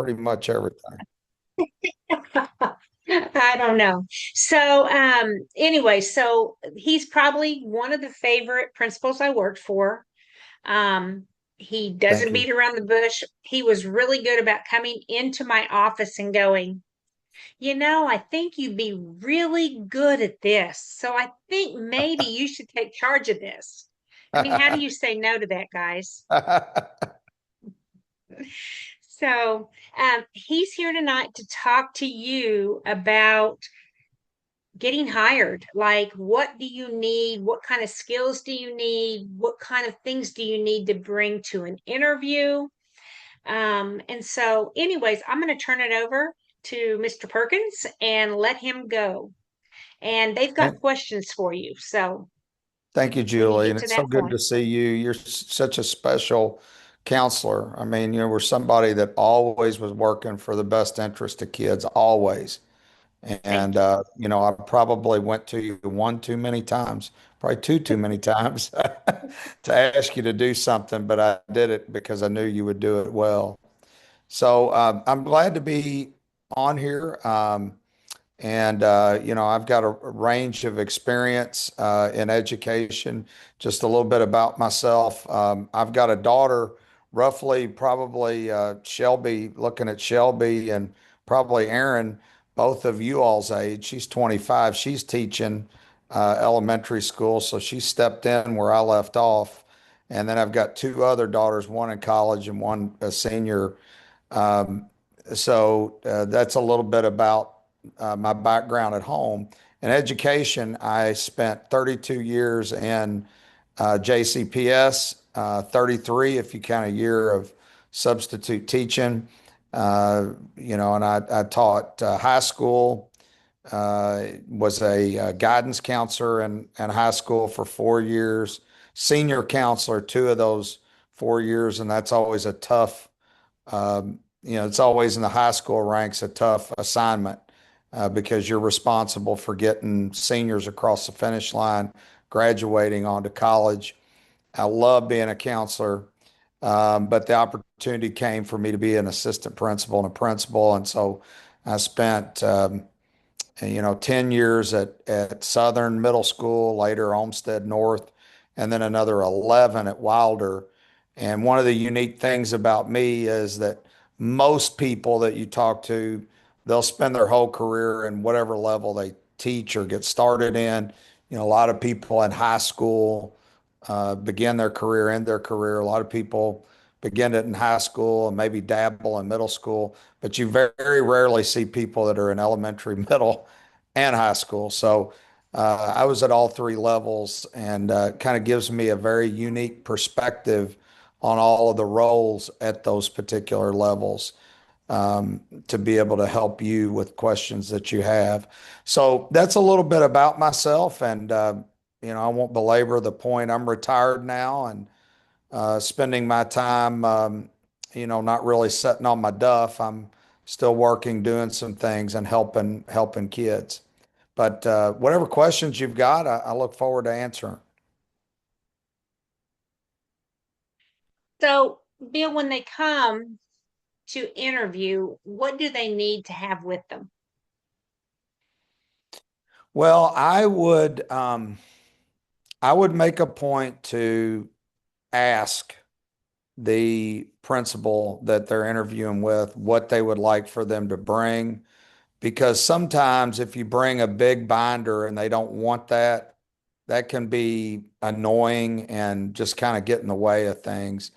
pretty much everything. I don't know. So, anyway, so he's probably one of the favorite principals I worked for. Um, he Thank doesn't you. beat around the bush. He was really good about coming into my office and going, I think you'd be really good at this. So I think maybe you should take charge of this. I mean, how do you say no to that, guys? So, he's here tonight to talk to you about getting hired. Like, what do you need? What kind of skills do you need? What kind of things do you need to bring to an interview? And so, anyways, I'm going to turn it over to Mr. Perkins and let him go. And they've got And questions for you. So, thank you, when you Julie. get And to it's so that good point, to see you. You're such a special counselor. I mean, we're somebody that always was working for the best interest of kids, always. And, thank you. I probably went to you one too many times, probably two too many times to ask you to do something, but I did it because I knew you would do it well. So I'm glad to be on here. And, I've got a range of experience in education, just a little bit about myself. I've got a daughter, roughly probably Shelby, looking at Shelby and probably Aaron, both of you all's age. She's 25. She's teaching elementary school. So she stepped in where I left off. And then I've got two other daughters, one in college and one a senior. Um, so that's a little bit about my background at home. In education, I spent 32 years in JCPS, 33 if you count a year of substitute teaching. And I taught high school, was a guidance counselor in high school for 4 years, senior counselor 2 of those 4 years, and that's always a tough it's always in the high school ranks a tough assignment because you're responsible for getting seniors across the finish line, graduating onto college. I love being a counselor, but the opportunity came for me to be an assistant principal and a principal. And so I spent 10 years at Southern Middle School, later Olmsted North, and then another 11 at Wilder. And one of the unique things about me is that most people that you talk to, they'll spend their whole career in whatever level they teach or get started in. A lot of people in high school begin their career, end their career. A lot of people begin it in high school and maybe dabble in middle school, but you very rarely see people that are in elementary, middle, and high school. So I was at all three levels, and kind of gives me a very unique perspective on all of the roles at those particular levels, to be able to help you with questions that you have. So that's a little bit about myself, and I won't belabor the point. I'm retired now and spending my time, not really sitting on my duff. I'm still working, doing some things, and helping kids. But whatever questions you've got, I look forward to answering. So, Bill, when they come to interview, what do they need to have with them? Well, I would make a point to ask the principal that they're interviewing with what they would like for them to bring. Because sometimes if you bring a big binder and they don't want that, that can be annoying and just kind of get in the way of things.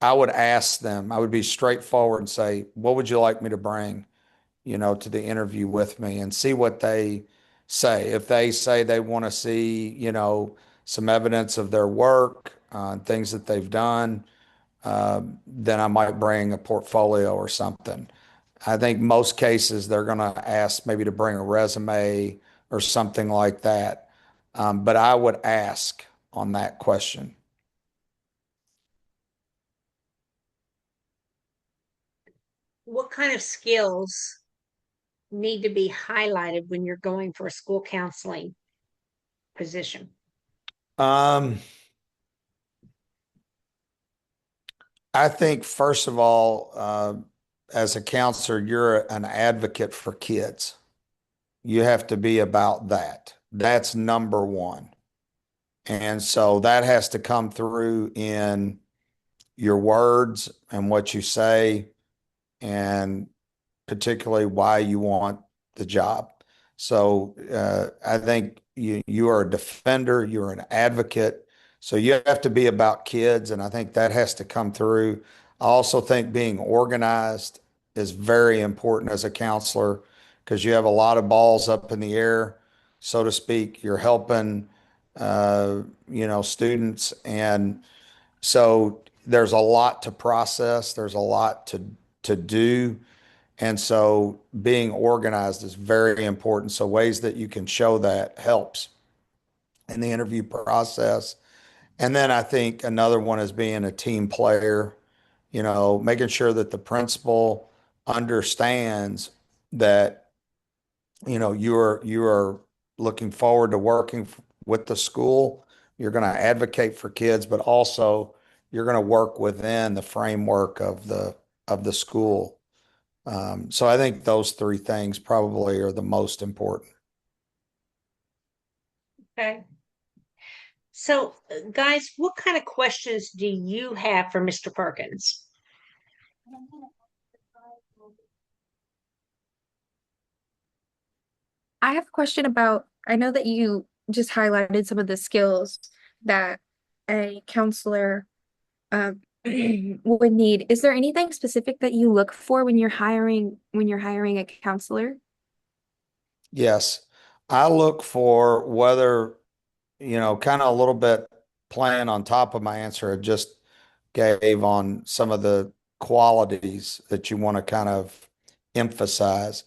I would ask them, I would be straightforward and say, what would you like me to bring, to the interview with me, and see what they say. If they say they want to see, some evidence of their work, things that they've done, then I might bring a portfolio or something. I think most cases they're going to ask maybe to bring a resume or something like that. But I would ask on that question. What kind of skills need to be highlighted when you're going for a school counseling position? Um, I think first of all, as a counselor, you're an advocate for kids. You have to be about that. That's number one. And so that has to come through in your words and what you say, and particularly why you want the job. So I think you are a defender, you're an advocate. So you have to be about kids, and I think that has to come through. I also think being organized is very important as a counselor because you have a lot of balls up in the air, so to speak. You're helping, students, and so there's a lot to process. There's a lot to do. And so being organized is very important. So ways that you can show that helps in the interview process. And then I think another one is being a team player, making sure that the principal understands that, you are looking forward to working with the school. You're going to advocate for kids, but also you're going to work within the framework of the school. So I think those three things probably are the most important. Okay. So, guys, what kind of questions do you have for Mr. Perkins? I have a question about, I know that you just highlighted some of the skills that a counselor um, would need. Is there anything specific that you look for when you're hiring a counselor? Yes, I look for whether, kind of a little bit playing on top of my answer I just gave on some of the qualities that you want to kind of emphasize.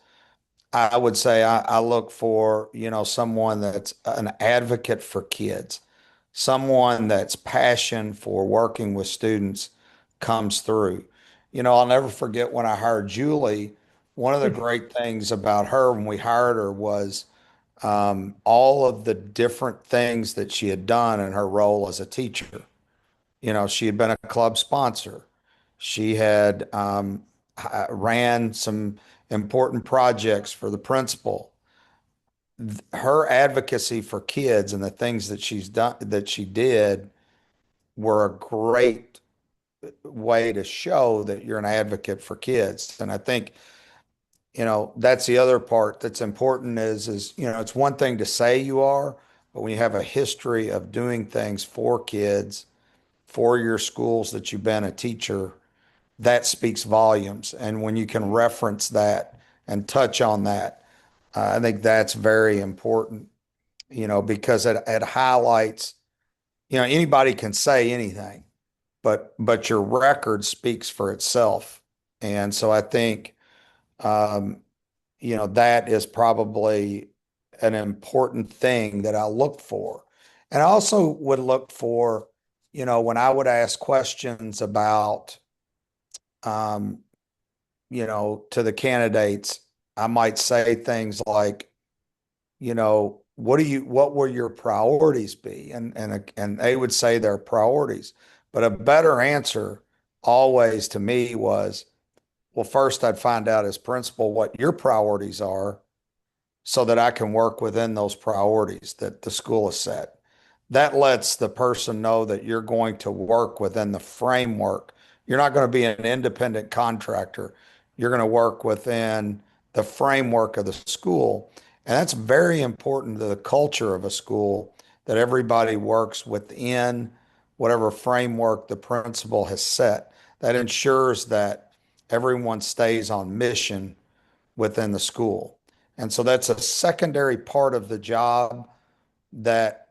I would say I look for, someone that's an advocate for kids, someone that's passion for working with students comes through. I'll never forget when I hired Julie. One of the great things about her when we hired her was all of the different things that she had done in her role as a teacher. She had been a club sponsor. She had ran some important projects for the principal. Her advocacy for kids and the things that she's done, that she did, were a great way to show that you're an advocate for kids. And I think, that's the other part that's important is, it's one thing to say you are, but when you have a history of doing things for kids, for your schools that you've been a teacher, that speaks volumes. And when you can reference that and touch on that, I think that's very important, because it highlights, anybody can say anything, but your record speaks for itself. And so I think, um, that is probably an important thing that I look for. And I also would look for, when I would ask questions about, um, to the candidates, I might say things like, what will your priorities be? And they would say their priorities. But a better answer always to me was, well, first I'd find out as principal what your priorities are so that I can work within those priorities that the school has set. That lets the person know that you're going to work within the framework. You're not going to be an independent contractor. You're going to work within the framework of the school. And that's very important to the culture of a school, that everybody works within whatever framework the principal has set. That ensures that everyone stays on mission within the school. And so that's a secondary part of the job that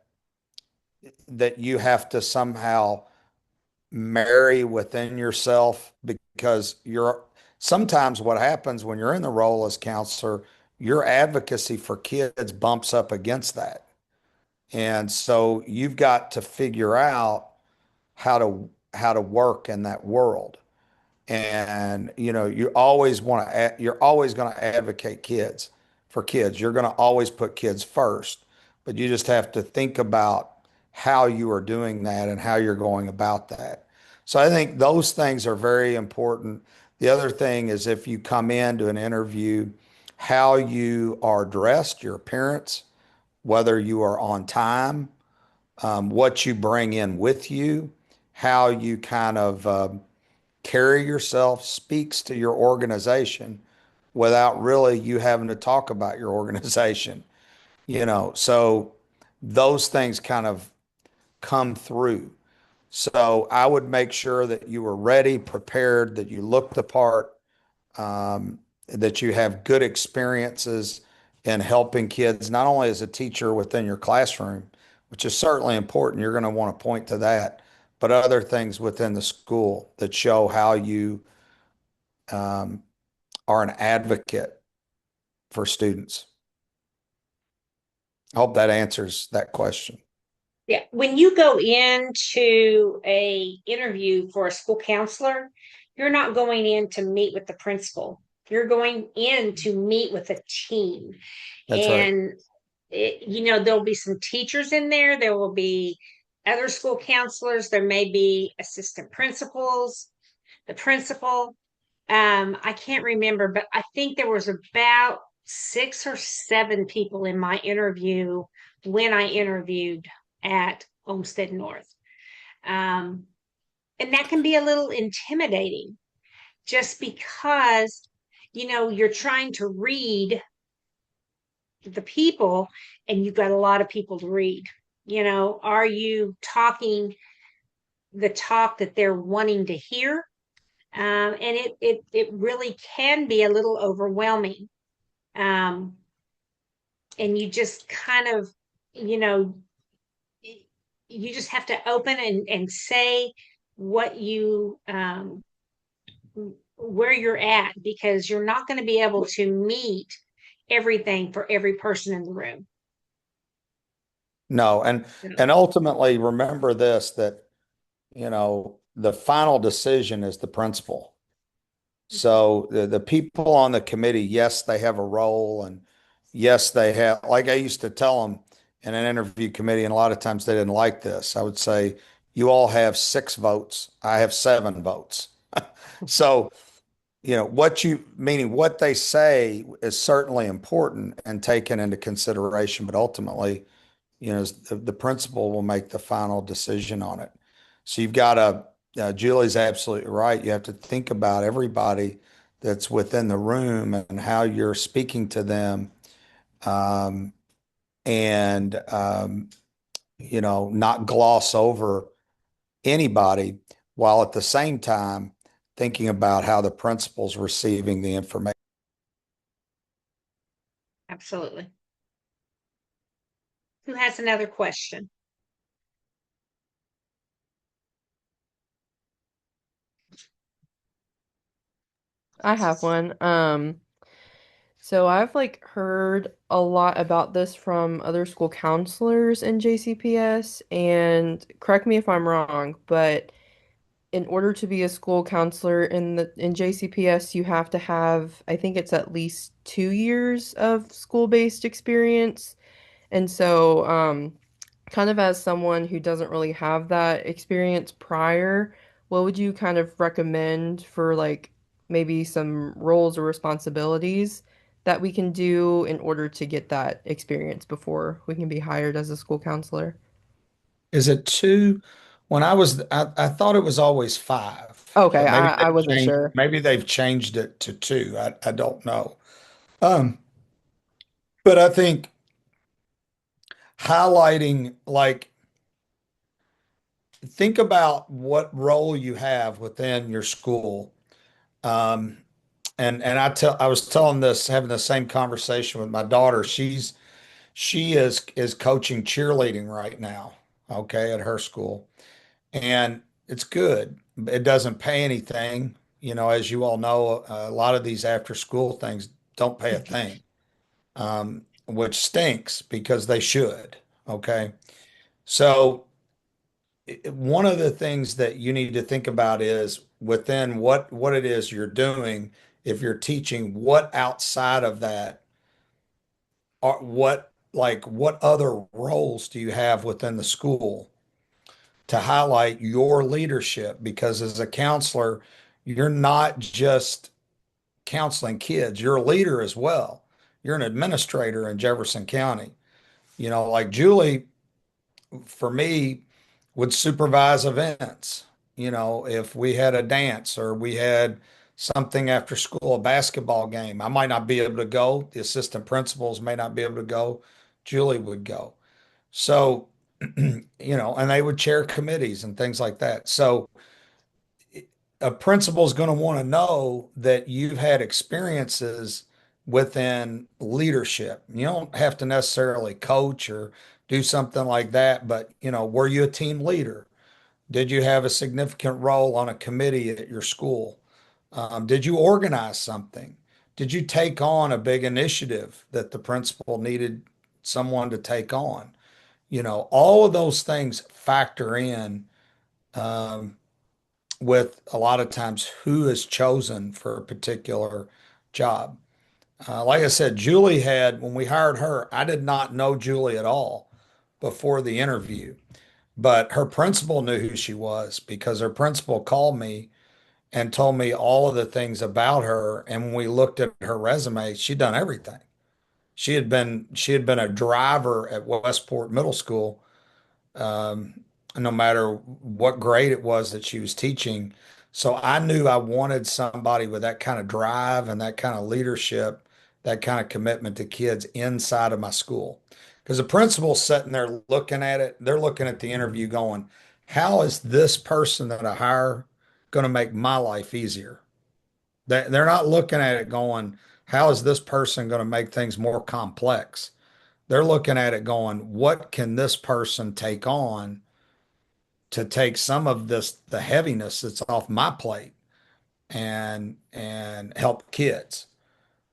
you have to somehow marry within yourself, because you're sometimes what happens when you're in the role as counselor, your advocacy for kids bumps up against that. And so you've got to figure out how to work in that world. And you always you're always going to advocate kids for kids. You're going to always put kids first, but you just have to think about how you are doing that and how you're going about that. So I think those things are very important. The other thing is if you come into an interview, how you are dressed, your appearance, whether you are on time, what you bring in with you, how you kind of carry yourself speaks to your organization without really you having to talk about your organization, So those things kind of come through. So I would make sure that you were ready, prepared, that you looked the part, that you have good experiences in helping kids, not only as a teacher within your classroom, which is certainly important. You're going to want to point to that, but other things within the school that show how you um, are an advocate for students. I hope that answers that question. Yeah, when you go into a interview for a school counselor, you're not going in to meet with the principal. You're going in to meet with a team. That's right. And there'll be some teachers in there, there will be other school counselors, there may be assistant principals, the principal. I can't remember, but I think there was about 6 or 7 people in my interview when I interviewed at Olmsted North. Um, and that can be a little intimidating just because, you're trying to read the people and you've got a lot of people to read. Are you talking the talk that they're wanting to hear? And it really can be a little overwhelming. Um, and you just kind of, you know, you just have to open and say what you where you're at, because you're not going to be able to meet everything for every person in the room. No, and ultimately remember this that the final decision is the principal. So the people on the committee, yes, they have a role, and yes, they have, like I used to tell them in an interview committee, and a lot of times they didn't like this. I would say, you all have 6 votes. I have 7 votes. So, meaning what they say is certainly important and taken into consideration, but ultimately, the principal will make the final decision on it. So you've got Julie's absolutely right. You have to think about everybody that's within the room and how you're speaking to them, um, and not gloss over anybody while at the same time thinking about how the principal's receiving the information. Absolutely. Who has another question? I have one. So I've like heard a lot about this from other school counselors in JCPS, and correct me if I'm wrong, but in order to be a school counselor in JCPS, you have to have, I think it's at least 2 years of school-based experience. And so, kind of as someone who doesn't really have that experience prior, what would you kind of recommend for like maybe some roles or responsibilities that we can do in order to get that experience before we can be hired as a school counselor? Is it 2? I thought it was always 5, Okay, but I wasn't sure. maybe they've changed it to 2. I don't know. Um, but I think highlighting, like, think about what role you have within your school. Um, I was telling this, having the same conversation with my daughter. She is coaching cheerleading right now, okay, at her school. And it's good. It doesn't pay anything. As you all know, a lot of these after school things don't pay a thing, which stinks because they should. Okay. So one of the things that you need to think about is within what it is you're doing, if you're teaching, what outside of that are what other roles do you have within the school to highlight your leadership? Because as a counselor, you're not just counseling kids, you're a leader as well. You're an administrator in Jefferson County. Like Julie, for me, would supervise events. If we had a dance or we had something after school, a basketball game, I might not be able to go. The assistant principals may not be able to go. Julie would go. So, and they would chair committees and things like that. So, a principal is going to want to know that you've had experiences within leadership. You don't have to necessarily coach or do something like that, but were you a team leader? Did you have a significant role on a committee at your school? Did you organize something? Did you take on a big initiative that the principal needed someone to take on? All of those things factor in um, with a lot of times who is chosen for a particular job. Like I said, Julie had, when we hired her, I did not know Julie at all before the interview, but her principal knew who she was because her principal called me and told me all of the things about her. And when we looked at her resume, she'd done everything. She had been a driver at Westport Middle School, um, no matter what grade it was that she was teaching. So I knew I wanted somebody with that kind of drive and that kind of leadership, that kind of commitment to kids inside of my school. Because the principal's sitting there looking at it, they're looking at the interview going, how is this person that I hire going to make my life easier? They're not looking at it going, how is this person going to make things more complex? They're looking at it going, what can this person take on to take some of the heaviness that's off my plate and help kids.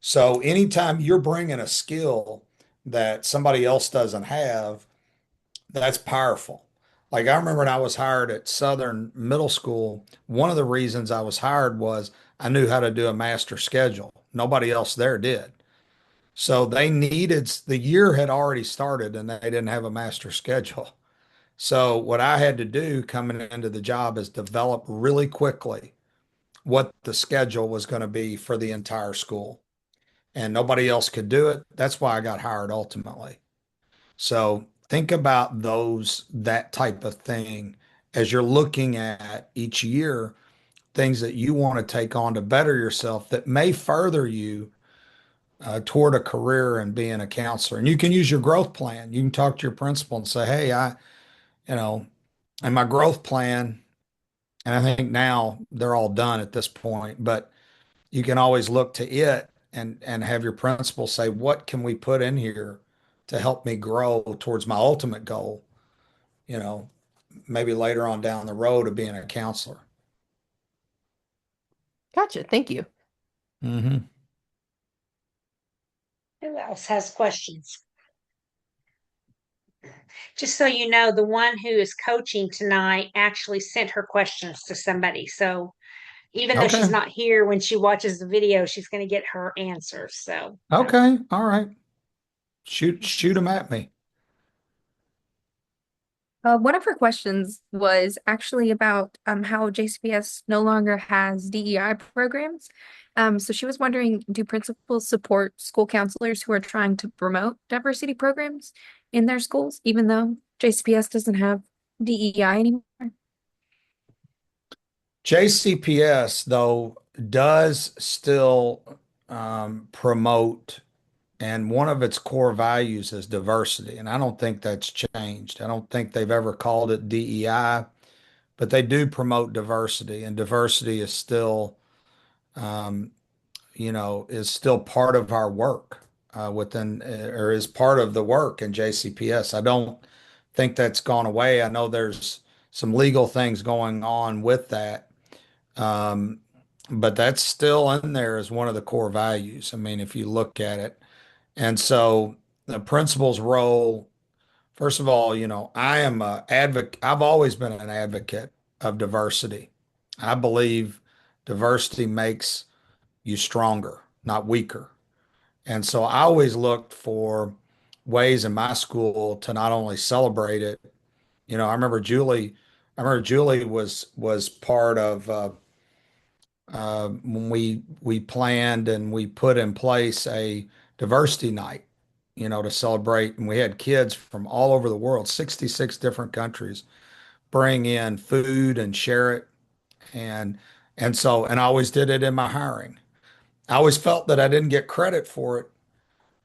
So anytime you're bringing a skill that somebody else doesn't have, that's powerful. Like I remember when I was hired at Southern Middle School, one of the reasons I was hired was I knew how to do a master schedule. Nobody else there did. So they needed, the year had already started and they didn't have a master schedule. So what I had to do coming into the job is develop really quickly what the schedule was going to be for the entire school. And nobody else could do it. That's why I got hired ultimately. So think about that type of thing as you're looking at each year, things that you want to take on to better yourself that may further you toward a career and being a counselor. And you can use your growth plan. You can talk to your principal and say, hey, you know, and my growth plan, and I think now they're all done at this point, but you can always look to it and have your principal say, what can we put in here to help me grow towards my ultimate goal, you know, maybe later on down the road of being a counselor. Gotcha. Thank you. Hmm. Who else has questions? Just so you know, the one who is coaching tonight actually sent her questions to somebody. So even though she's Okay. not here when she watches the video, she's going to get her answers. So, Okay. All right. Shoot them at me. One of her questions was actually about how JCPS no longer has DEI programs. So she was wondering, do principals support school counselors who are trying to promote diversity programs in their schools, even though JCPS doesn't have DEI anymore? JCPS, though, does still promote, and one of its core values is diversity. And I don't think that's changed. I don't think they've ever called it DEI, but they do promote diversity, and diversity is still, um, is still part of our work or is part of the work in JCPS. I don't think that's gone away. I know there's some legal things going on with that. Um, but that's still in there as one of the core values. I mean, if you look at it. And so the principal's role, first of all, I am a advocate. I've always been an advocate of diversity. I believe diversity makes you stronger, not weaker. And so I always looked for ways in my school to not only celebrate it. I remember Julie was part of when we planned and we put in place a diversity night, to celebrate. And we had kids from all over the world, 66 different countries, bring in food and share it. And and I always did it in my hiring. I always felt that I didn't get credit for it,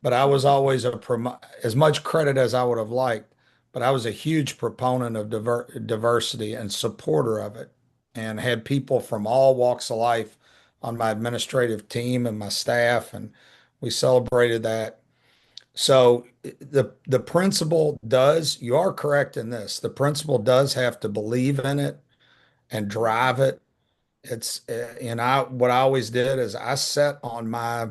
but I was always as much credit as I would have liked, but I was a huge proponent of diversity and supporter of it, and had people from all walks of life on my administrative team and my staff, and we celebrated that. So the principal does, you are correct in this. The principal does have to believe in it and drive it. And what I always did is I sat on my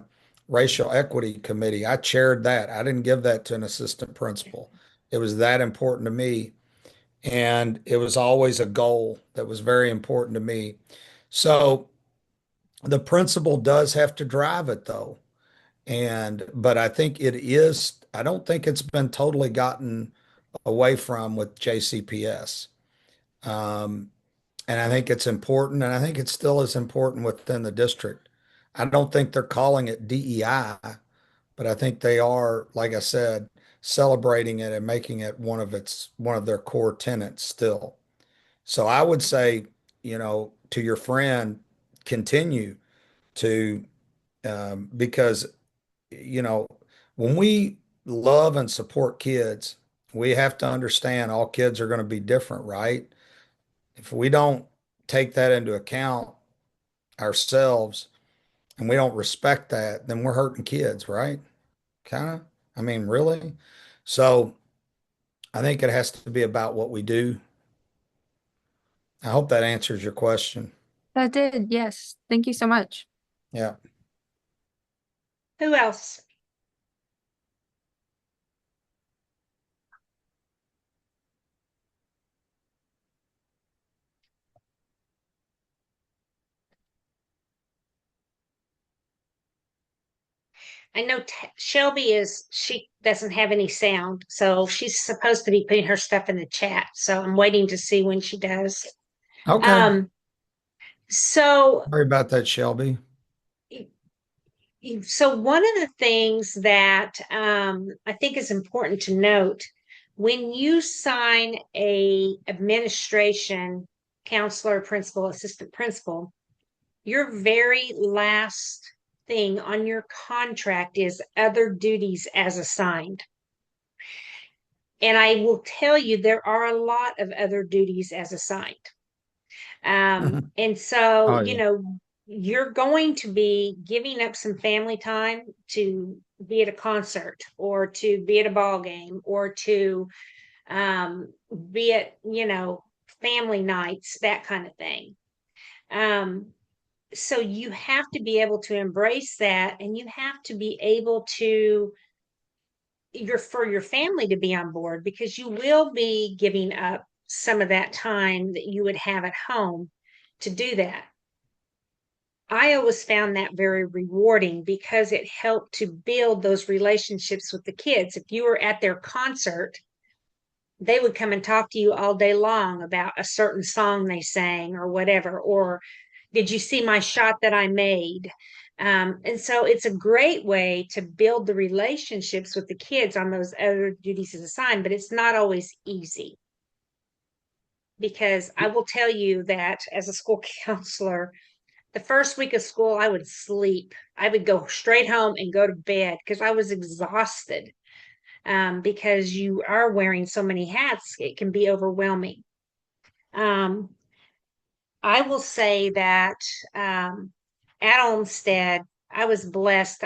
racial equity committee. I chaired that. I didn't give that to an assistant principal. It was that important to me. And it was always a goal that was very important to me. So the principal does have to drive it though. But I think I don't think it's been totally gotten away from with JCPS. Um, and I think it's important, and I think it still is important within the district. I don't think they're calling it DEI, but I think they are, like I said, celebrating it and making it one of their core tenets still. So I would say, to your friend, continue to because you know when we love and support kids, we have to understand all kids are going to be different, right? If we don't take that into account ourselves and we don't respect that, then we're hurting kids, right? Kind of. I mean, really. So I think it has to be about what we do. I hope that answers your question. That did, yes. Thank you so much. Yeah. Who else? I know she doesn't have any sound, so she's supposed to be putting her stuff in the chat. So I'm waiting to see when she does. Okay. Um, so Sorry about that, Shelby. so one of the things that I think is important to note when you sign a administration counselor, principal, assistant principal, your very last thing on your contract is other duties as assigned. And I will tell you, there are a lot of other duties as assigned. And so, Oh yeah. you're going to be giving up some family time to be at a concert or to be at a ball game or to be at, family nights, that kind of thing. Um, so you have to be able to embrace that and you have to be able to for your family to be on board because you will be giving up some of that time that you would have at home to do that. I always found that very rewarding because it helped to build those relationships with the kids. If you were at their concert, they would come and talk to you all day long about a certain song they sang or whatever, or did you see my shot that I made? And so it's a great way to build the relationships with the kids on those other duties as assigned, but it's not always easy because I will tell you that as a school counselor, the first week of school, I would sleep. I would go straight home and go to bed because I was exhausted. Because you are wearing so many hats, it can be overwhelming. Um, I will say that at Olmsted, I was blessed.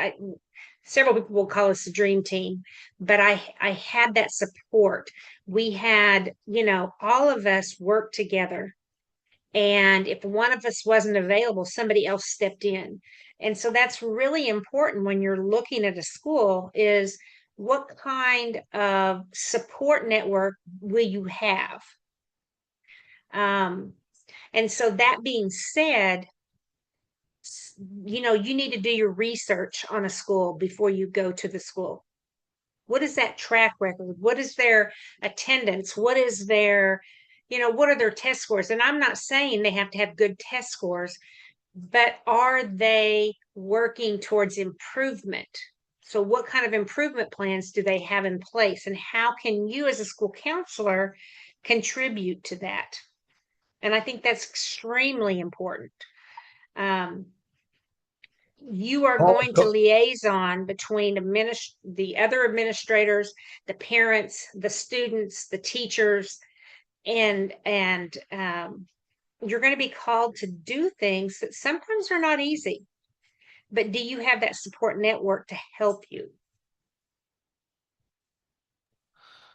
Several people will call us the dream team, but I had that support. We had, all of us worked together. And if one of us wasn't available, somebody else stepped in. And so that's really important when you're looking at a school is what kind of support network will you have? Um, and so that being said, you need to do your research on a school before you go to the school. What is that track record? What is their attendance? What are their test scores? And I'm not saying they have to have good test scores, but are they working towards improvement? So, what kind of improvement plans do they have in place? And how can you, as a school counselor, contribute to that? And I think that's extremely important. Um, you are going to liaison between the other administrators, the parents, the students, the teachers, and you're going to be called to do things that sometimes are not easy. But do you have that support network to help you?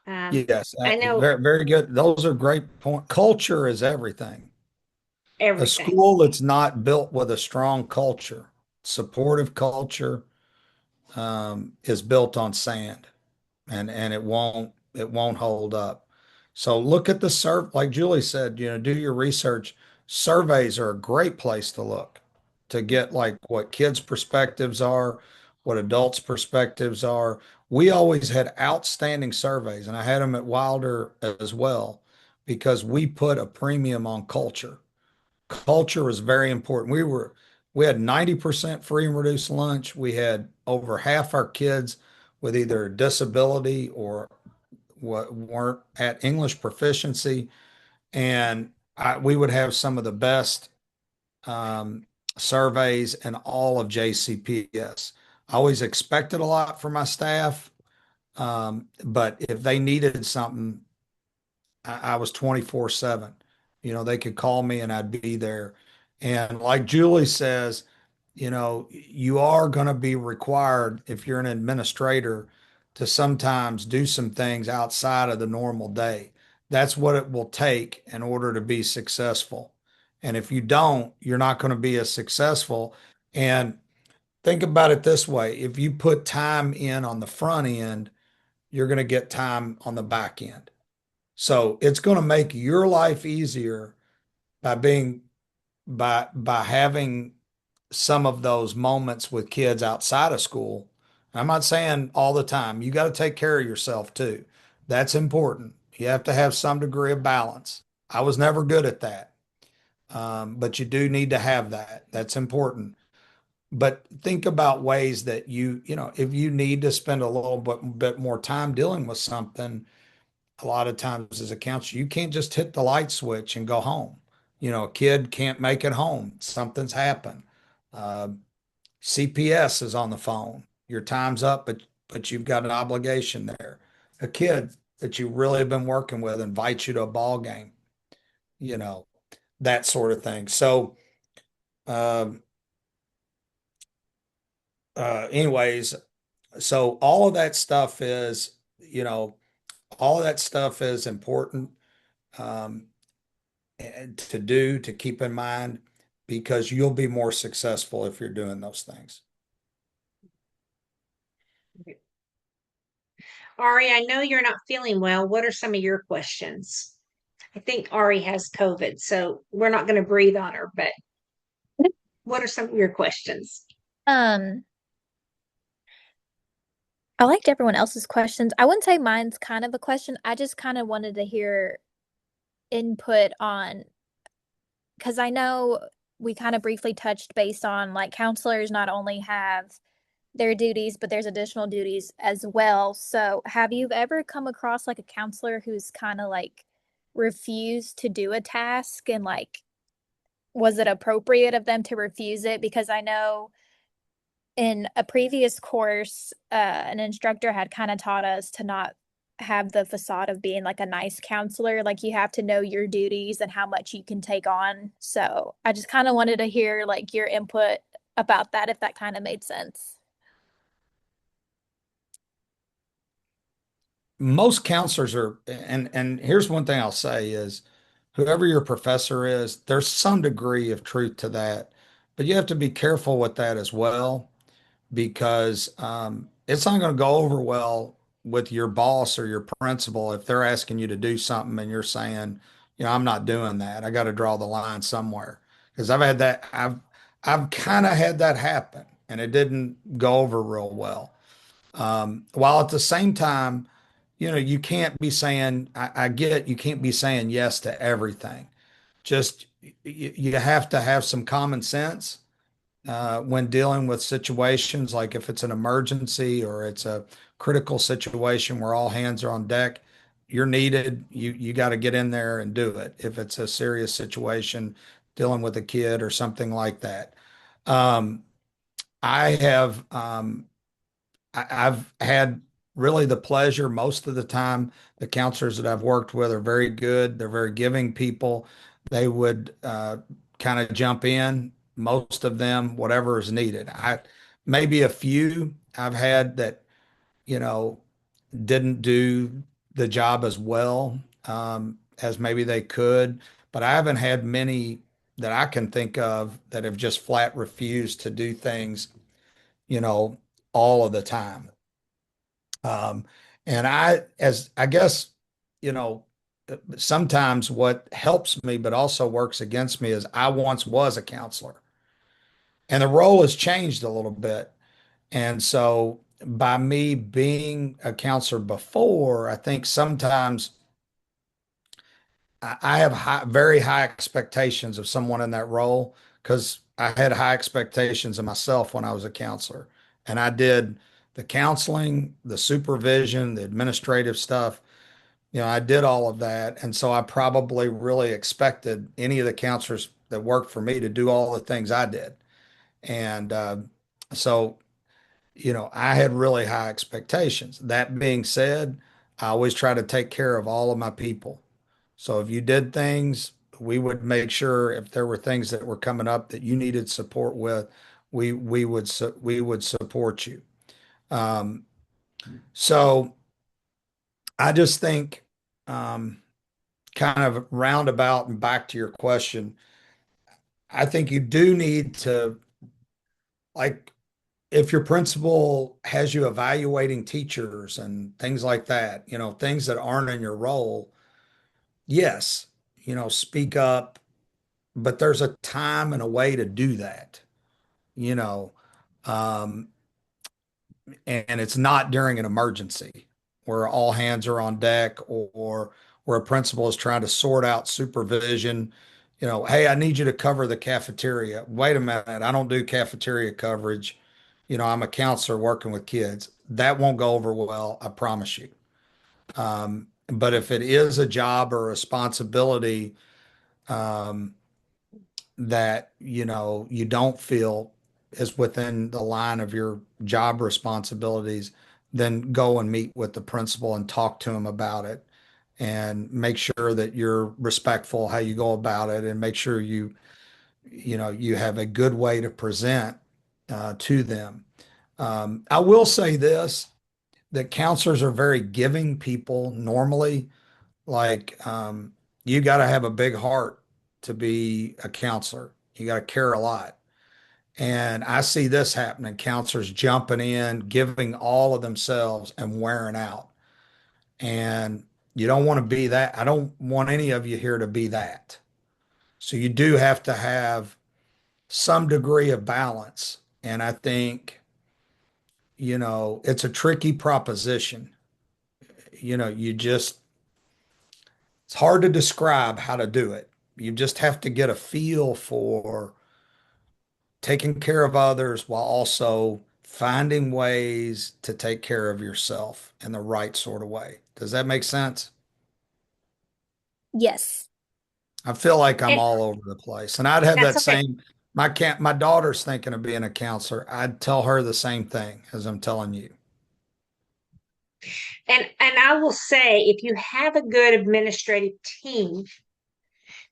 Um, Yes, I know very, very good. Those are great point. Culture is everything. A everything. school that's not built with a strong culture, supportive culture, is built on sand, and it won't hold up. So look at the like Julie said, do your research. Surveys are a great place to look to get like what kids' perspectives are, what adults' perspectives are. We always had outstanding surveys, and I had them at Wilder as well because we put a premium on culture. Culture was very important. We had 90% free and reduced lunch. We had over half our kids with either a disability or what weren't at English proficiency. And we would have some of the best um, surveys in all of JCPS. I always expected a lot from my staff, but if they needed something, I was 24/7. They could call me and I'd be there. And like Julie says, you are going to be required if you're an administrator to sometimes do some things outside of the normal day. That's what it will take in order to be successful. And if you don't, you're not going to be as successful. And think about it this way, if you put time in on the front end, you're going to get time on the back end. So it's going to make your life easier by being by having some of those moments with kids outside of school. I'm not saying all the time. You got to take care of yourself too. That's important. You have to have some degree of balance. I was never good at that. But you do need to have that. That's important. But think about ways that if you need to spend a little bit more time dealing with something, a lot of times as a counselor, you can't just hit the light switch and go home. A kid can't make it home. Something's happened. Uh, CPS is on the phone. Your time's up, but you've got an obligation there. A kid that you really have been working with invites you to a ball game, you know, that sort of thing. So, um, anyways, so all of that stuff is important. Um, and to do, to keep in mind, because you'll be more successful if you're doing those things. Ari, I know you're not feeling well. What are some of your questions? I think Ari has COVID, so we're not going to breathe on her, but what are some of your questions? Um, I liked everyone else's questions. I wouldn't say mine's kind of a question. I just kind of wanted to hear input on, because I know we kind of briefly touched based on like counselors not only have their duties, but there's additional duties as well. So, have you ever come across like a counselor who's kind of like refused to do a task, and like, was it appropriate of them to refuse it? Because I know in a previous course, an instructor had kind of taught us to not have the facade of being like a nice counselor. Like, you have to know your duties and how much you can take on. So I just kind of wanted to hear like your input about that, if that kind of made sense. Most counselors are, and here's one thing I'll say is whoever your professor is, there's some degree of truth to that, but you have to be careful with that as well because it's not going to go over well with your boss or your principal if they're asking you to do something and you're saying, I'm not doing that. I got to draw the line somewhere. Because I've kind of had that happen and it didn't go over real well. While at the same time, you can't be saying, I get you can't be saying yes to everything. Just, you have to have some common sense when dealing with situations like if it's an emergency or it's a critical situation where all hands are on deck, you're needed. You got to get in there and do it. If it's a serious situation dealing with a kid or something like that. Um, I have I've had really the pleasure most of the time. The counselors that I've worked with are very good. They're very giving people. They would kind of jump in, most of them, whatever is needed. I maybe a few I've had that, you know, didn't do the job as well as maybe they could, but I haven't had many that I can think of that have just flat refused to do things, you know, all of the time. Um, and as I guess, you know, sometimes what helps me, but also works against me is I once was a counselor and the role has changed a little bit. And so by me being a counselor before, I think sometimes I have very high expectations of someone in that role because I had high expectations of myself when I was a counselor. And I did the counseling, the supervision, the administrative stuff. You know, I did all of that. And so I probably really expected any of the counselors that worked for me to do all the things I did. And so, you know, I had really high expectations. That being said, I always try to take care of all of my people. So if you did things, we would make sure if there were things that were coming up that you needed support with, we would support you. Um, so I just think, um, kind of roundabout and back to your question, I think you do need to, like, if your principal has you evaluating teachers and things like that, you know, things that aren't in your role, yes, you know, speak up, but there's a time and a way to do that, you know, um, and it's not during an emergency where all hands are on deck or where a principal is trying to sort out supervision. You know, hey, I need you to cover the cafeteria. Wait a minute, I don't do cafeteria coverage. You know, I'm a counselor working with kids. That won't go over well, I promise you. But if it is a job or responsibility, um, that you know you don't feel is within the line of your job responsibilities, then go and meet with the principal and talk to him about it and make sure that you're respectful how you go about it and make sure you know you have a good way to present to them. I will say this, that counselors are very giving people normally. Like, you got to have a big heart to be a counselor. You got to care a lot. And I see this happening, counselors jumping in, giving all of themselves and wearing out. And you don't want to be that. I don't want any of you here to be that. So you do have to have some degree of balance. And I think, you know, it's a tricky proposition. You know, it's hard to describe how to do it. You just have to get a feel for taking care of others while also finding ways to take care of yourself in the right sort of way. Does that make sense? Yes. I feel like I'm And all over the place. And I'd have that's that okay. same, my daughter's thinking of being a counselor. I'd tell her the same thing as I'm telling you. And I will say, if you have a good administrative team,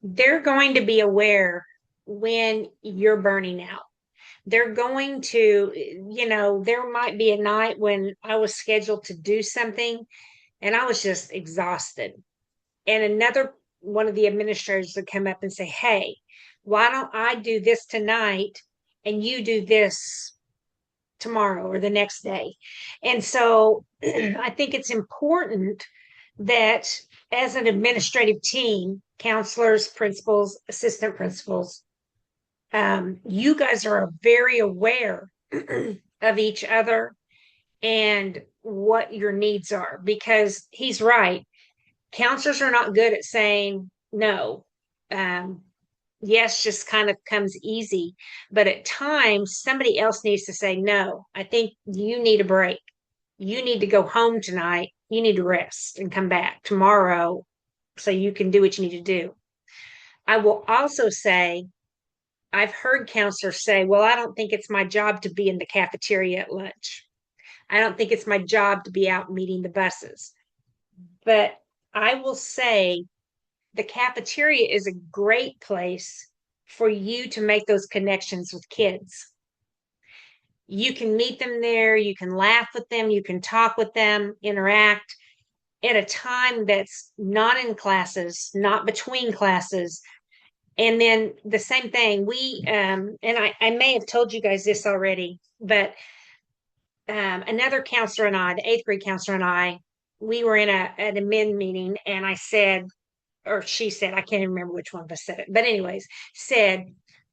they're going to be aware when you're burning out. They're going to, there might be a night when I was scheduled to do something and I was just exhausted. And another one of the administrators would come up and say, "Hey, why don't I do this tonight and you do this tomorrow or the next day?" And so I think it's important that as an administrative team, counselors, principals, assistant principals, you guys are very aware of each other and what your needs are, because he's right. Counselors are not good at saying no. Um, yes just kind of comes easy, but at times somebody else needs to say, no, I think you need a break. You need to go home tonight. You need to rest and come back tomorrow so you can do what you need to do. I will also say, I've heard counselors say, well, I don't think it's my job to be in the cafeteria at lunch. I don't think it's my job to be out meeting the buses. But I will say the cafeteria is a great place for you to make those connections with kids. You can meet them there, you can laugh with them, you can talk with them, interact at a time that's not in classes, not between classes. And then the same thing, and I may have told you guys this already, but another counselor and I, the eighth grade counselor and I, we were in an admin meeting, and I said, or she said, I can't even remember which one of us said it, but anyways, said,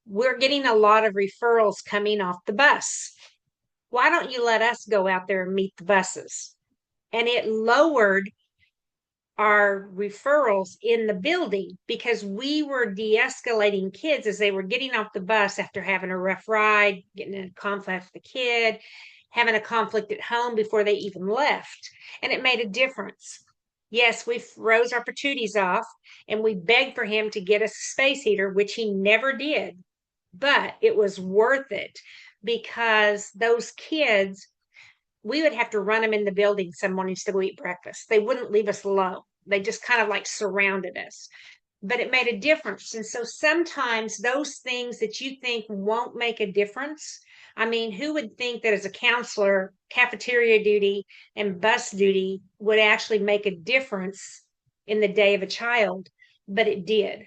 we're getting a lot of referrals coming off the bus. Why don't you let us go out there and meet the buses? And it lowered our referrals in the building because we were de-escalating kids as they were getting off the bus after having a rough ride, getting in a conflict with the kid, having a conflict at home before they even left. And it made a difference. Yes, we froze our patooties off and we begged for him to get us a space heater, which he never did, but it was worth it because those kids, we would have to run them in the building some mornings to go eat breakfast. They wouldn't leave us alone. They just kind of like surrounded us. But it made a difference. And so sometimes those things that you think won't make a difference. I mean, who would think that as a counselor, cafeteria duty and bus duty would actually make a difference in the day of a child? But it did.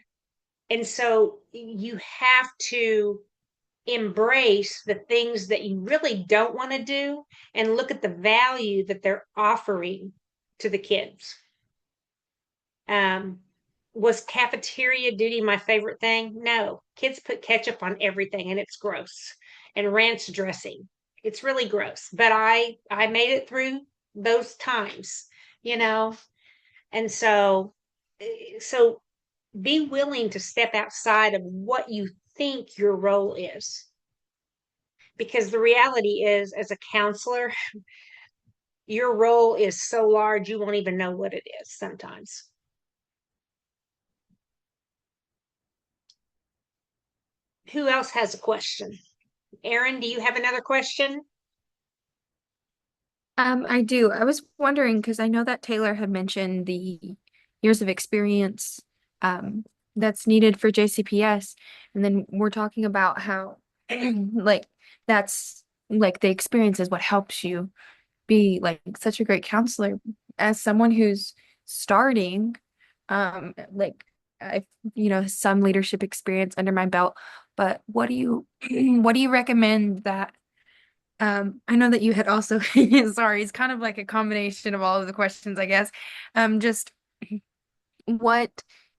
And so you have to embrace the things that you really don't want to do and look at the value that they're offering to the kids. Um, was cafeteria duty my favorite thing? No. Kids put ketchup on everything and it's gross. And ranch dressing. It's really gross. But I made it through those times, you know. And so be willing to step outside of what you think your role is, because the reality is, as a counselor, your role is so large you won't even know what it is sometimes. Who else has a question? Erin, do you have another question? I do. I was wondering because I know that Taylor had mentioned the years of experience that's needed for JCPS, and then we're talking about how like that's like the experience is what helps you be like such a great counselor. As someone who's starting, like I've some leadership experience under my belt, but what do you what do you recommend that I know that you had also, sorry, it's kind of like a combination of all of the questions, I guess. Just what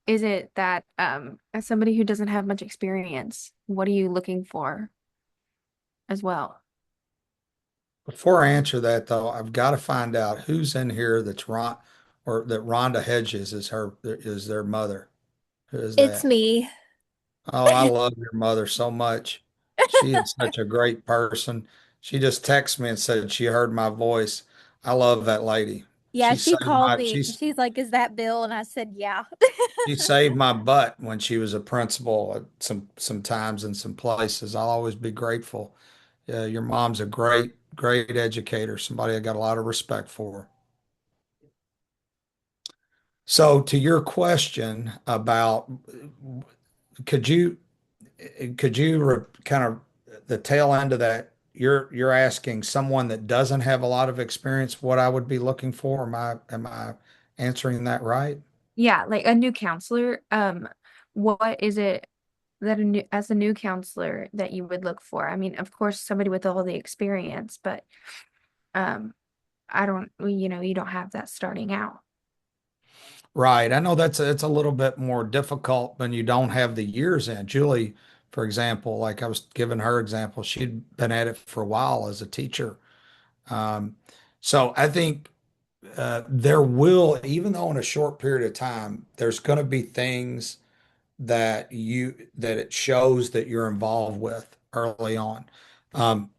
is it that, as somebody who doesn't have much experience, what are you looking for as well? Before I answer that, though, I've got to find out who's in here that's Ron or that Rhonda Hedges is their mother. Who is It's that? me. Oh, I love your mother so much. She is such a great person. She just texted me and said she heard my voice. I love that lady. Yeah, she called me. She's like, "Is that Bill?" And I said, "Yeah." She saved my butt when she was a principal at some times in some places. I'll always be grateful. Yeah, your mom's a great educator, somebody I got a lot of respect for. So to your question about could you kind of the tail end of that, you're asking someone that doesn't have a lot of experience what I would be looking for. Am I answering that right? Yeah, like a new counselor, what is it that as a new counselor that you would look for? I mean, of course, somebody with all the experience, but um, I don't, you don't have that starting out. Right. I know it's a little bit more difficult when you don't have the years in. Julie, for example, like I was giving her example, she'd been at it for a while as a teacher. Um, so I think there will, even though in a short period of time, there's going to be things that it shows that you're involved with early on. Um,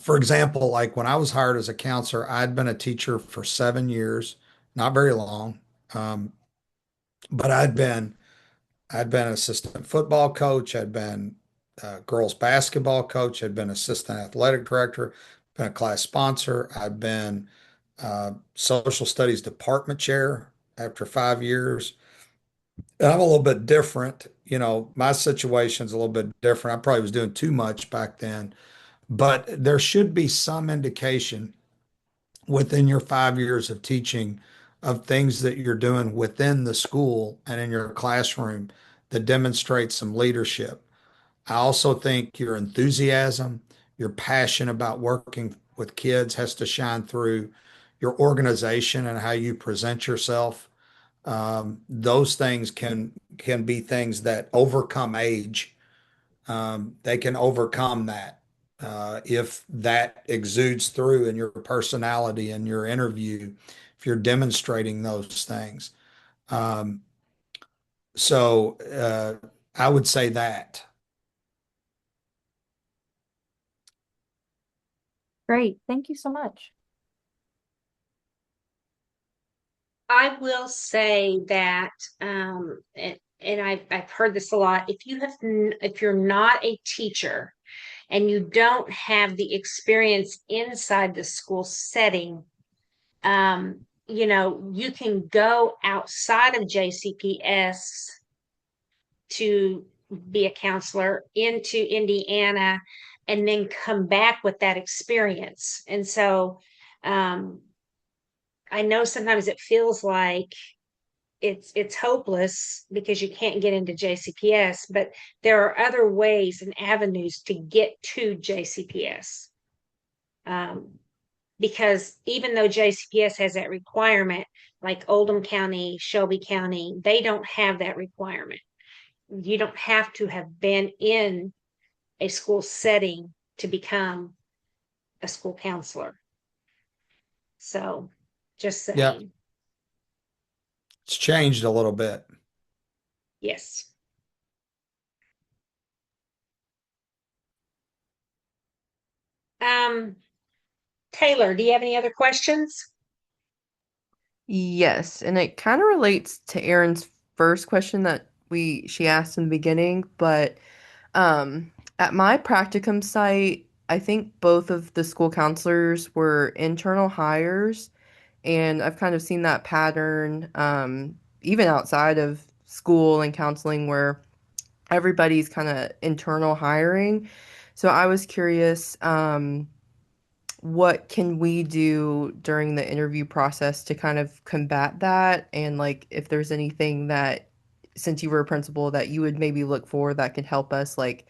for example, like when I was hired as a counselor, I'd been a teacher for 7 years, not very long, um, but I'd been assistant football coach, I'd been girls basketball coach, I'd been assistant athletic director, been a class sponsor, I've been social studies department chair after 5 years. And I'm a little bit different. My situation's a little bit different. I probably was doing too much back then, but there should be some indication within your 5 years of teaching of things that you're doing within the school and in your classroom that demonstrates some leadership. I also think your enthusiasm, your passion about working with kids has to shine through your organization and how you present yourself. Those things can be things that overcome age. They can overcome that if that exudes through in your personality and your interview, if you're demonstrating those things. Um, so I would say that. Great. Thank you so much. I will say that, and I've heard this a lot. If you're not a teacher and you don't have the experience inside the school setting, you can go outside of JCPS to be a counselor into Indiana and then come back with that experience. And so, um, I know sometimes it feels like it's hopeless because you can't get into JCPS, but there are other ways and avenues to get to JCPS. Um, because even though JCPS has that requirement, like Oldham County, Shelby County, they don't have that requirement. You don't have to have been in a school setting to become a school counselor. So just Yeah, saying, it's changed a little bit. yes. Um, Taylor, do you have any other questions? Yes, and it kind of relates to Erin's first question that she asked in the beginning, but um at my practicum site, I think both of the school counselors were internal hires, and I've kind of seen that pattern even outside of school and counseling where everybody's kind of internal hiring. So I was curious, what can we do during the interview process to kind of combat that? And like, if there's anything that, since you were a principal, that you would maybe look for that could help us like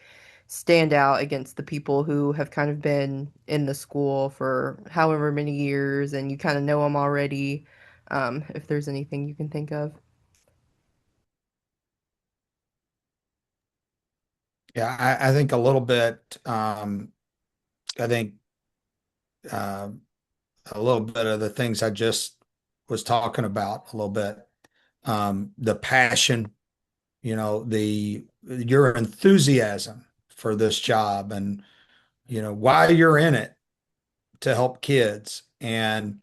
stand out against the people who have kind of been in the school for however many years and you kind of know them already. If there's anything you can think of. Yeah, I think a little bit. I think uh, a little bit of the things I just was talking about a little bit. The passion, the your enthusiasm for this job, and why you're in it to help kids, and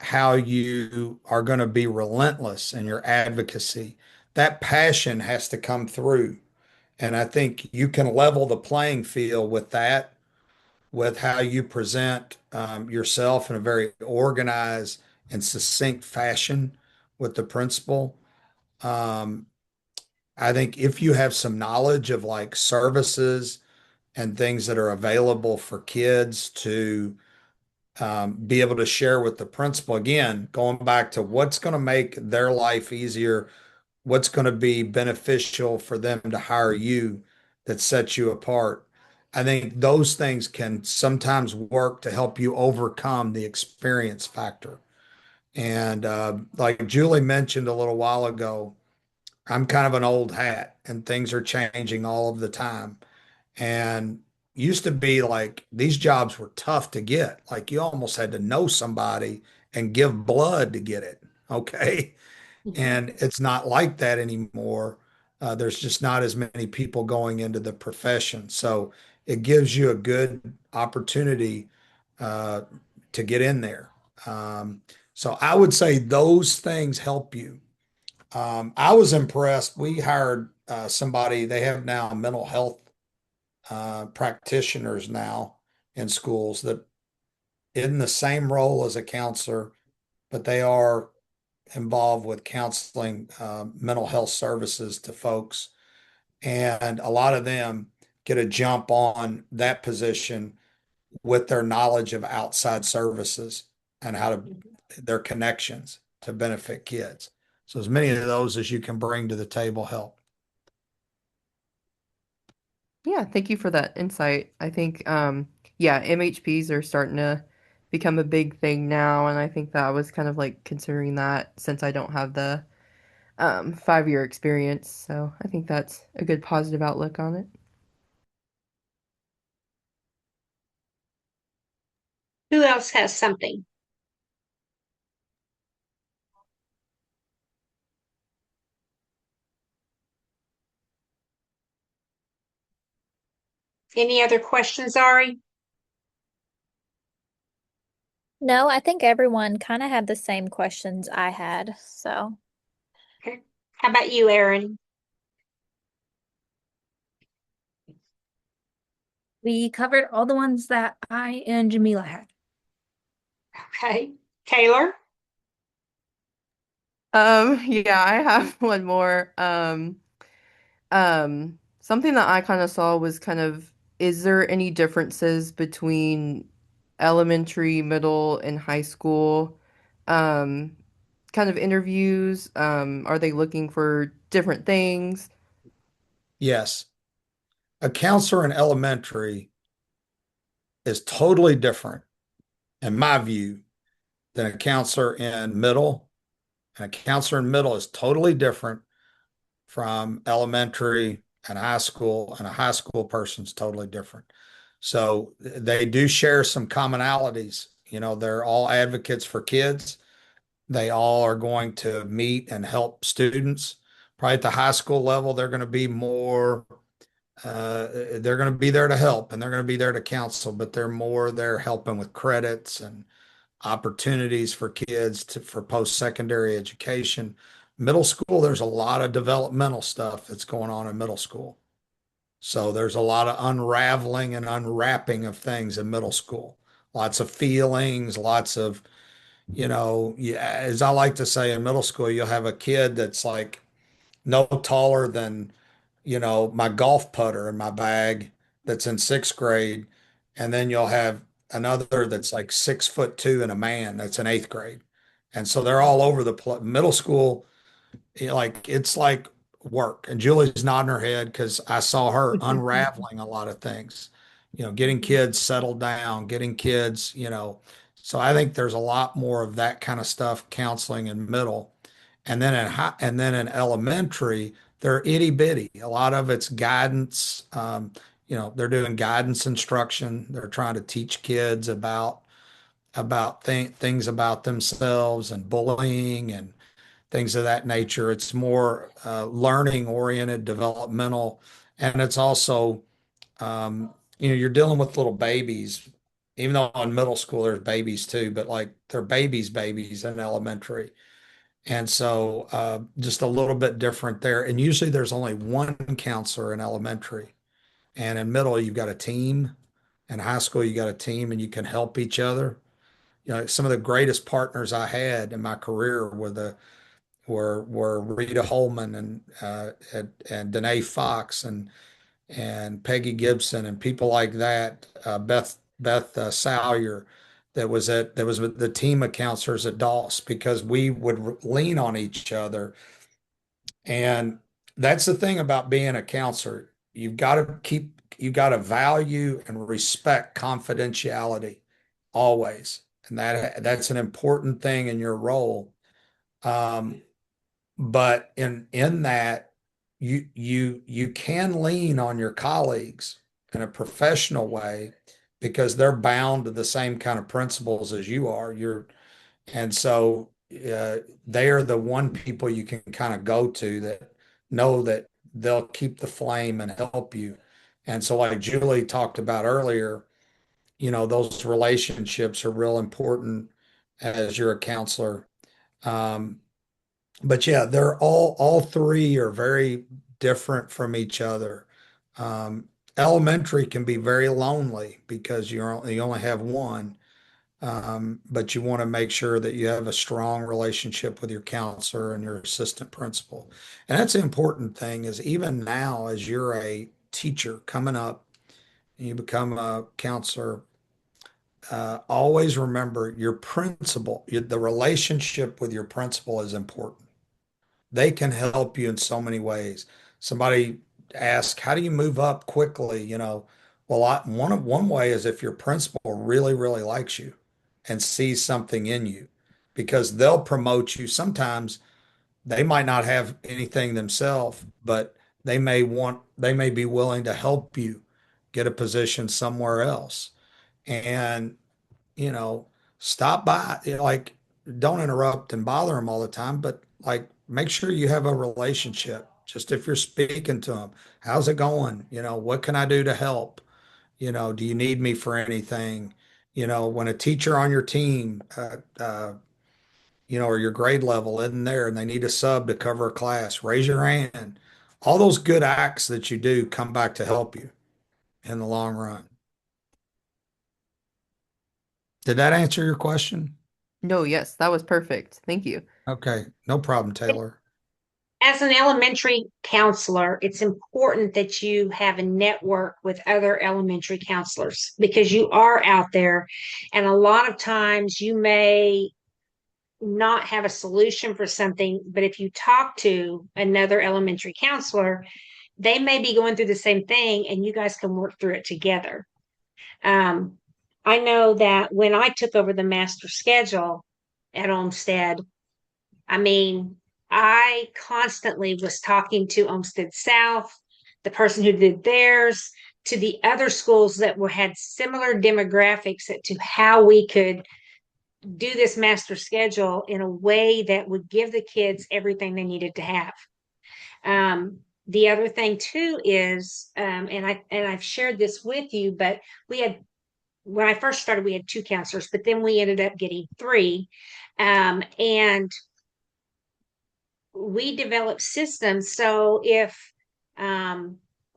how you are going to be relentless in your advocacy. That passion has to come through. And I think you can level the playing field with that, with how you present yourself in a very organized and succinct fashion with the principal. Um, I think if you have some knowledge of like services and things that are available for kids to be able to share with the principal, again, going back to what's going to make their life easier, what's going to be beneficial for them to hire you that sets you apart. I think those things can sometimes work to help you overcome the experience factor. And like Julie mentioned a little while ago, I'm kind of an old hat and things are changing all of the time. And used to be like these jobs were tough to get. Like you almost had to know somebody and give blood to get it. Okay. Mhm. And it's not like that anymore. There's just not as many people going into the profession. So it gives you a good opportunity uh, to get in there. Um, so I would say those things help you. I was impressed. We hired somebody, they have now mental health practitioners now in schools that in the same role as a counselor, but they are involved with counseling mental health services to folks. And a lot of them get a jump on that position with their knowledge of outside services and how to their connections to benefit kids. So as many of those as you can bring to the table help. Yeah, thank you for that insight. I think, yeah, MHPs are starting to become a big thing now, and I think that I was kind of like considering that since I don't have the 5 year experience. So I think that's a good positive outlook on it. Who else has something? Any other questions, Ari? No, I think everyone kind of had the same questions I had. So, Okay. How about you, Erin? We covered all the ones that I and Jamila had. Okay. Taylor? Yeah, I have one more. Something that I kind of saw was kind of, is there any differences between elementary, middle, and high school, um, kind of interviews? Are they looking for different things? Yes, a counselor in elementary is totally different, in my view, than a counselor in middle. And a counselor in middle is totally different from elementary and high school, and a high school person's totally different. So they do share some commonalities. You know, they're all advocates for kids. They all are going to meet and help students. Probably at the high school level, they're going to be more, they're going to be there to help and they're going to be there to counsel, but they're more there helping with credits and opportunities for kids for post-secondary education. Middle school, there's a lot of developmental stuff that's going on in middle school. So there's a lot of unraveling and unwrapping of things in middle school. Lots of feelings, lots of, yeah, as I like to say in middle school, you'll have a kid that's like no taller than, my golf putter in my bag that's in sixth grade. And then you'll have another that's like 6'2" and a man that's in eighth grade. And so they're all over the middle school. Like it's like work. And Julie's nodding her head because I saw her unraveling a lot of things, getting kids settled down, getting kids, so I think there's a lot more of that kind of stuff counseling in middle. And then in elementary, they're itty bitty. A lot of it's guidance. They're doing guidance instruction. They're trying to teach kids about things about themselves and bullying and things of that nature. It's more learning oriented, developmental, and it's also you're dealing with little babies. Even though in middle school there's babies too, but like they're babies in elementary. And so just a little bit different there. And usually there's only one counselor in elementary. And in middle, you've got a team. In high school, you got a team and you can help each other. Some of the greatest partners I had in my career were Rita Holman and Danae Fox and Peggy Gibson and people like that, Beth Salyer, that was with the team of counselors at Doss because we would lean on each other. And that's the thing about being a counselor. You got to value and respect confidentiality always. And that's an important thing in your role. Um, but in that you can lean on your colleagues in a professional way because they're bound to the same kind of principles as you are. And so they are the one people you can kind of go to that know that they'll keep the flame and help you. And so, like Julie talked about earlier, those relationships are real important as you're a counselor. Um, but yeah, they're all three are very different from each other. Um, Elementary can be very lonely because you only have one. But you want to make sure that you have a strong relationship with your counselor and your assistant principal. And that's the important thing is even now, as you're a teacher coming up and you become a counselor, always remember your principal, the relationship with your principal is important. They can help you in so many ways. Somebody asked, how do you move up quickly? Well, one way is if your principal really, really likes you and sees something in you, because they'll promote you. Sometimes they might not have anything themselves, but they may be willing to help you get a position somewhere else. And you know, stop by, like, don't interrupt and bother them all the time, but like, make sure you have a relationship. Just if you're speaking to them, how's it going? What can I do to help? Do you need me for anything? When a teacher on your team, or your grade level isn't there and they need a sub to cover a class, raise your hand. All those good acts that you do come back to help you in the long run. Did that answer your question? No, yes, that was perfect. Thank you. Okay, no problem, Taylor. As an elementary counselor, it's important that you have a network with other elementary counselors because you are out there. And a lot of times you may not have a solution for something, but if you talk to another elementary counselor, they may be going through the same thing and you guys can work through it together. Um, I know that when I took over the master schedule at Olmsted, I mean, I constantly was talking to Olmsted South, the person who did theirs, to the other schools that had similar demographics to how we could do this master schedule in a way that would give the kids everything they needed to have. The other thing too is, I've shared this with you, but we had when I first started, we had two counselors, but then we ended up getting three. And we developed systems. So if I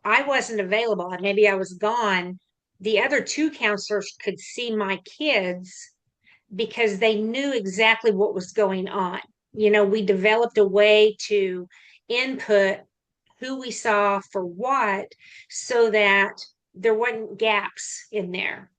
wasn't available and maybe I was gone, the other two counselors could see my kids because they knew exactly what was going on. We developed a way to input who we saw for what so that there wasn't gaps in there.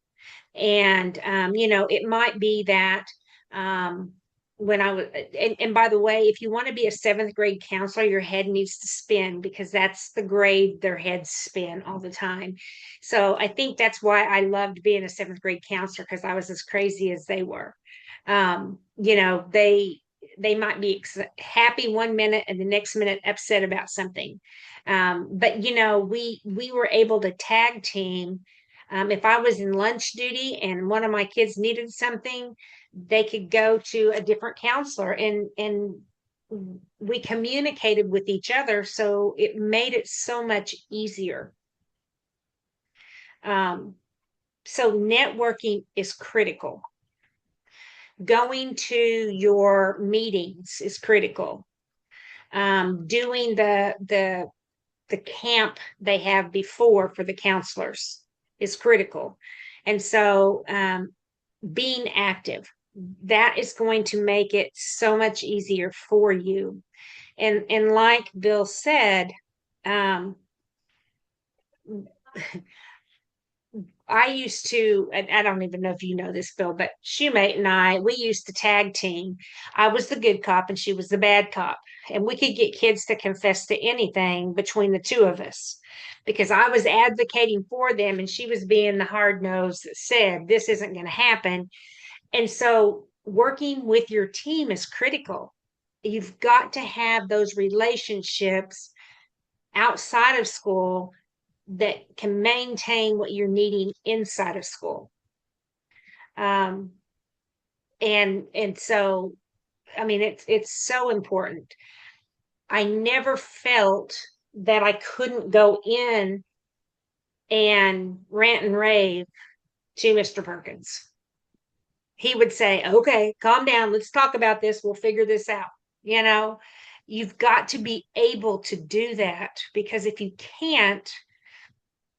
And it might be that um, when I was, and by the way, if you want to be a seventh grade counselor, your head needs to spin because that's the grade their heads spin all the time. So I think that's why I loved being a seventh grade counselor because I was as crazy as they were. They might be happy one minute and the next minute upset about something. But we were able to tag team. If I was in lunch duty and one of my kids needed something, they could go to a different counselor and we communicated with each other. So it made it so much easier. Um, so networking is critical. Going to your meetings is critical. Doing the camp they have before for the counselors is critical. And so being active, that is going to make it so much easier for you. And like Bill said, um, I used to, and I don't even know if you know this, Bill, but Shoemate and we used to tag team. I was the good cop and she was the bad cop. And we could get kids to confess to anything between the two of us because I was advocating for them and she was being the hard nose that said, this isn't going to happen. And so working with your team is critical. You've got to have those relationships outside of school that can maintain what you're needing inside of school. Um, and so, I mean, it's so important. I never felt that I couldn't go in and rant and rave to Mr. Perkins. He would say, okay, calm down. Let's talk about this. We'll figure this out. You know, you've got to be able to do that, because if you can't,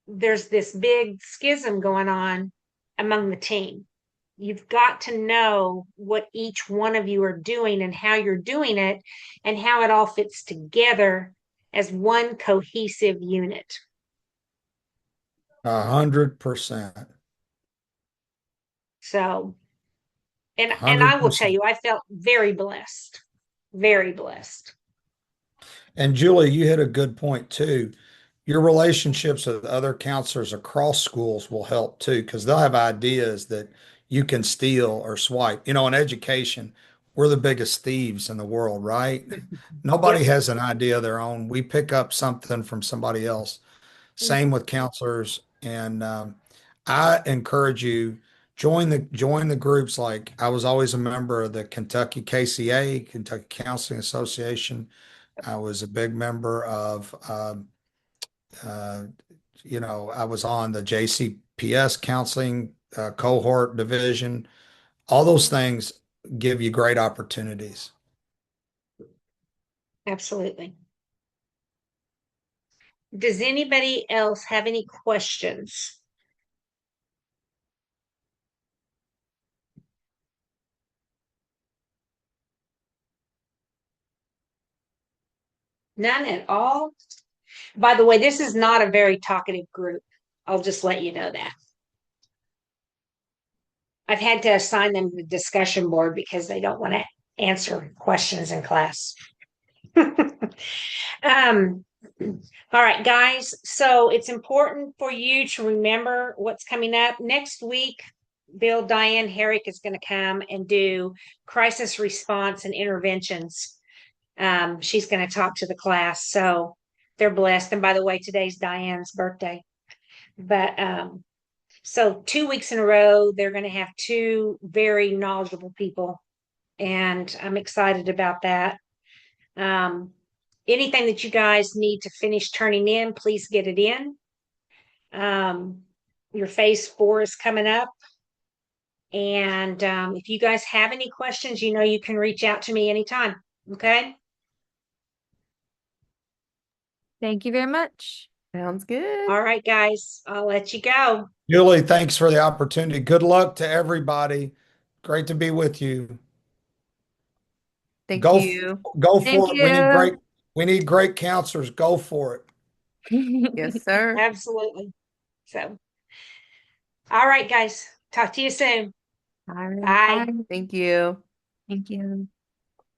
there's this big schism going on among the team. You've got to know what each one of you are doing and how you're doing it and how it all fits together as one cohesive unit. 100%. So, and I will tell 100%. you, I felt very blessed, very blessed. And Julie, you hit a good point too. Your relationships with other counselors across schools will help too, because they'll have ideas that you can steal or swipe. You know, in education, we're the biggest thieves in the world, right? Nobody Yep. has an idea of their own. We pick up something from somebody else. Same with counselors. And I encourage you, join the groups. Like I was always a member of the Kentucky KCA, Kentucky Counseling Association. I was a big member of uh, I was on the JCPS counseling cohort division. All those things give you great opportunities. Absolutely. Does anybody else have any questions? None at all? By the way, this is not a very talkative group. I'll just let you know that. I've had to assign them the discussion board because they don't want to answer questions in class. Um, all right, guys. So it's important for you to remember what's coming up next week. Bill Diane Herrick is going to come and do crisis response and interventions. She's going to talk to the class. So they're blessed. And by the way, today's Diane's birthday. But so 2 weeks in a row, they're going to have two very knowledgeable people. And I'm excited about that. Um, anything that you guys need to finish turning in, please get it in. Your phase 4 is coming up. And if you guys have any questions, you can reach out to me anytime. Okay. Thank you very much. Sounds good. All right, guys, I'll let you go. Julie, thanks for the opportunity. Good luck to everybody. Great to be with you. Thank Go, you. go Thank for it. you. We need great counselors. Go for it. Yes, sir. Absolutely. So, all right, guys, talk to you soon. All right, Bye. bye. Thank you. Thank you.